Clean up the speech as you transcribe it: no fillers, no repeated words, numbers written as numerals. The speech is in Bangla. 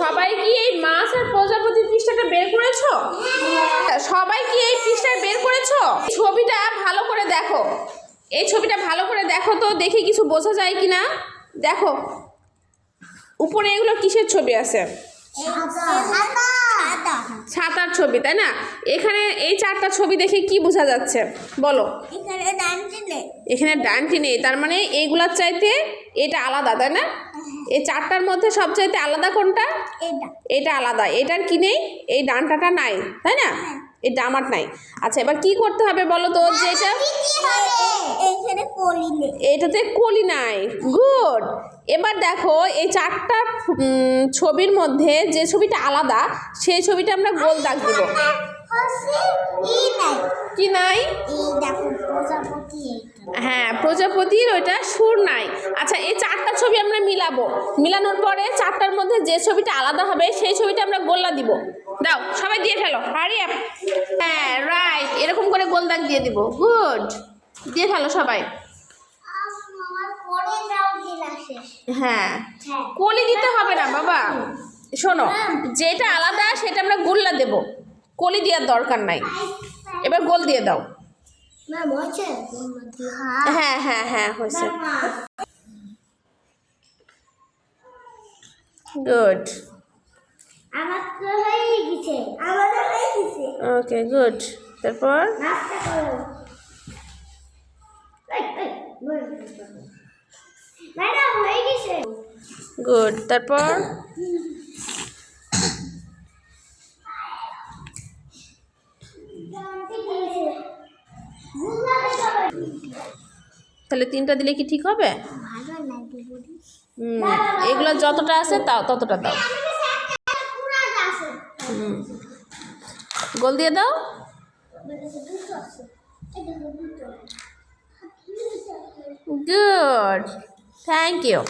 সবাই কি এই মাছ আর প্রজাপতির পৃষ্ঠাটা বের করেছো? সবাই কি এই পৃষ্ঠাটা বের করেছো? ছবিটা ভালো করে দেখো, এই ছবিটা ভালো করে দেখো তো, দেখি কিছু বোঝা যায় কিনা। দেখো উপরে এগুলো কিসের ছবি আছে? ছাতার ছবি, তাই না? এখানে এই চারটা ছবি দেখে কি বোঝা যাচ্ছে বলো? এখানে ডানটি নেই, তার মানে এইগুলার চাইতে এটা আলাদা, তাই না? এই চারটার মধ্যে সবচাইতে আলাদা কোনটা? এটা আলাদা, এটার কি নেই? এই ডানটাটা নাই, তাই না? এই ডামার নাই। আচ্ছা এবার কি করতে হবে বলো তো? যেটা এটাতে কলি নাই। গুড। এবার দেখো এই চারটা ছবির মধ্যে যে ছবিটা আলাদা সেই ছবিটা আমরা গোল দাগ দিব। কি নাই? হ্যাঁ, প্রজাপতির ওইটা সুর নাই। আচ্ছা এই চারটা ছবি আমরা মিলাবো, মিলানোর পরে চারটার মধ্যে যে ছবিটা আলাদা হবে সেই ছবিটা আমরা গোল্লা দিব। দাও সবাই দিয়ে ফেলো, হারি আপ। হ্যাঁ রাইট, এরকম করে গোল দাগ দিয়ে দিব। গুড, দিয়ে ফেলো সবাই। হ্যাঁ, কলি দিতে হবে না বাবা, শোনো যেটা আলাদা সেটা আমরা গোল্লা দেব, কলি দেওয়ার দরকার নাই। এবার গোল দিয়ে দাও। হ্যাঁ হ্যাঁ হ্যাঁ হয়েছে। Good, okay good. তারপর গুড, তারপর তাহলে তিনটা দিলে কি ঠিক হবে? এগুলো যতটা আছে তাও ততটা দাও। গোল দিয়ে দাও। Good, thank you.